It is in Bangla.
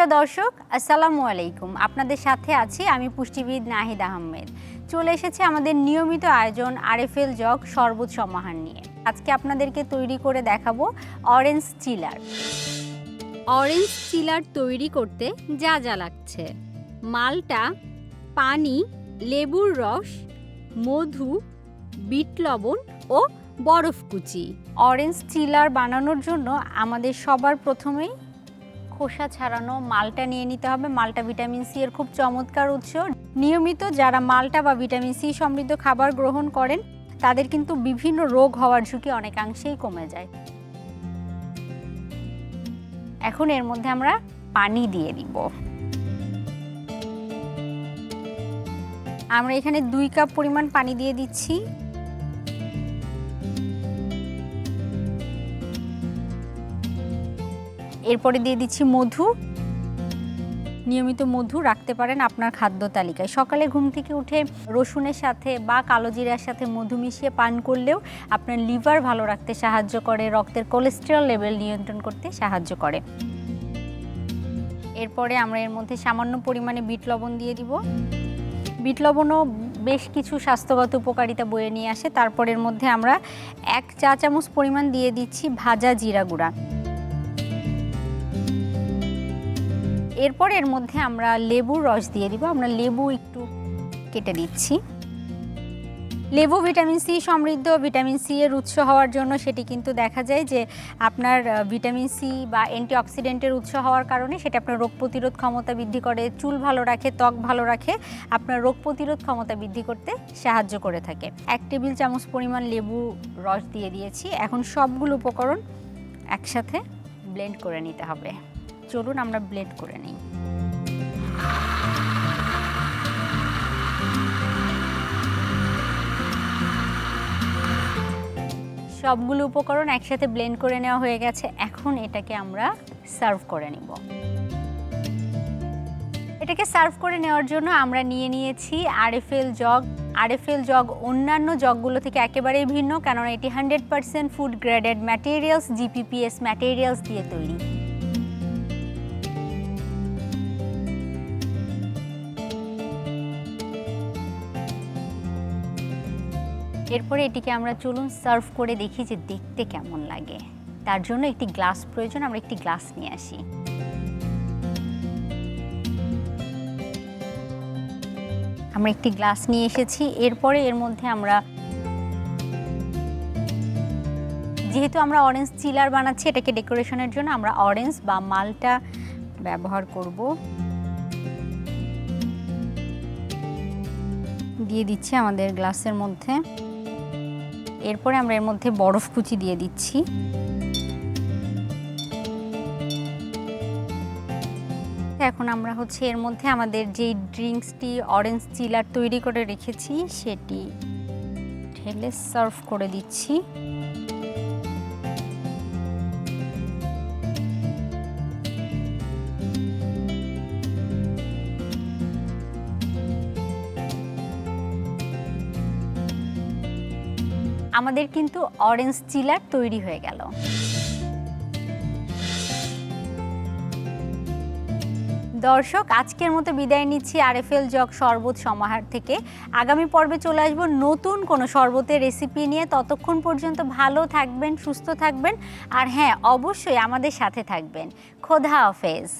সুপ্রিয় দর্শক, আসসালামু আলাইকুম। আপনাদের সাথে আছি আমি পুষ্টিবিদ নাহিদ আহমেদ। চলে এসেছে আমাদের নিয়মিত আয়োজন আরএফএল জগ শরবত সমাহার নিয়ে। আজকে আপনাদেরকে তৈরি করে দেখাবো অরেঞ্জ চিলার। অরেঞ্জ চিলার তৈরি করতে যা যা লাগছে: মালটা, পানি, লেবুর রস, মধু, বিট লবণ ও বরফ কুচি। অরেঞ্জ চিলার বানানোর জন্য আমাদের সবার প্রথমেই খোসা ছাড়ানো মালটা নিয়ে নিতে হবে। মালটা ভিটামিন সি এর খুব চমৎকার উৎস। নিয়মিত যারা মালটা বা ভিটামিন সি সমৃদ্ধ খাবার গ্রহণ করেন তাদের কিন্তু বিভিন্ন রোগ হওয়ার ঝুঁকি অনেকাংশেই কমে যায়। এখন এর মধ্যে আমরা পানি দিয়ে দিব। আমরা এখানে 2 কাপ পরিমাণ পানি দিয়ে দিচ্ছি। এরপরে দিয়ে দিচ্ছি মধু। নিয়মিত মধু রাখতে পারেন আপনার খাদ্য তালিকায়। সকালে ঘুম থেকে উঠে রসুনের সাথে বা কালো জিরার সাথে মধু মিশিয়ে পান করলেও আপনার লিভার ভালো রাখতে সাহায্য করে, রক্তের কোলেস্টেরল লেভেল নিয়ন্ত্রণ করতে সাহায্য করে। এরপরে আমরা এর মধ্যে সামান্য পরিমাণে বিট লবণ দিয়ে দিব। বিট লবণও বেশ কিছু স্বাস্থ্যগত উপকারিতা বয়ে নিয়ে আসে। তারপর এর মধ্যে আমরা 1 চা চামচ পরিমাণ দিয়ে দিচ্ছি ভাজা জিরা গুঁড়া। এরপর এর মধ্যে আমরা লেবুর রস দিয়ে দিব। আমরা লেবু একটু কেটে দিচ্ছি। লেবু ভিটামিন সি সমৃদ্ধ, ভিটামিন সি এর উৎস হওয়ার জন্য সেটি কিন্তু দেখা যায় যে আপনার ভিটামিন সি বা অ্যান্টিঅক্সিডেন্টের উৎস হওয়ার কারণে সেটা আপনার রোগ প্রতিরোধ ক্ষমতা বৃদ্ধি করে, চুল ভালো রাখে, ত্বক ভালো রাখে, আপনার রোগ প্রতিরোধ ক্ষমতা বৃদ্ধি করতে সাহায্য করে থাকে। 1 টেবিল চামচ পরিমাণ লেবু রস দিয়ে দিয়েছি। এখন সবগুলো উপকরণ একসাথে ব্লেন্ড করে নিতে হবে। চলুন আমরা ব্লেন্ড করে নিই। সবগুলো উপকরণ একসাথে ব্লেন্ড করে নেওয়া হয়ে গেছে। এখন এটাকে আমরা সার্ভ করে নিব। এটাকে সার্ভ করে নেওয়ার জন্য আমরা নিয়ে নিয়েছি আরএফএল জগ। আরএফএল জগ অন্যান্য জগগুলো থেকে একেবারেই ভিন্ন, কেননা এটি 100% ফুড গ্রেডেড ম্যাটেরিয়ালস, জিপিপিএস ম্যাটেরিয়ালস দিয়ে তৈরি। এরপরে এটিকে আমরা চলুন সার্ভ করে দেখি যে দেখতে কেমন লাগে। তার জন্য একটি গ্লাস প্রয়োজন। আমরা একটি গ্লাস নিয়ে আসি। আমরা একটি গ্লাস নিয়ে এসেছি। এরপরে এর মধ্যে আমরা, যেহেতু আমরা অরেঞ্জ চিলার বানাচ্ছি, এটাকে ডেকোরেশনের জন্য আমরা অরেঞ্জ বা মালটা ব্যবহার করব। দিয়ে দিচ্ছি আমাদের গ্লাসের মধ্যে। এরপরে আমরা এর মধ্যে বরফ কুচি দিয়ে দিচ্ছি। এখন আমরা এর মধ্যে আমাদের যে ড্রিঙ্কসটি অরেঞ্জ চিলার তৈরি করে রেখেছি সেটি ঢেলে সার্ভ করে দিচ্ছি। আমাদের কিন্তু অরেঞ্জ চিলার তৈরি হয়ে গেল। দর্শক, আজকের মতো বিদায় নিচ্ছি আরএফএল জগ শরবত সমাহার থেকে। আগামী পর্বে চলে আসবো নতুন কোনো শরবতের রেসিপি নিয়ে। ততক্ষণ পর্যন্ত ভালো থাকবেন, সুস্থ থাকবেন, আর হ্যাঁ, অবশ্যই আমাদের সাথে থাকবেন। খোদা হাফেজ।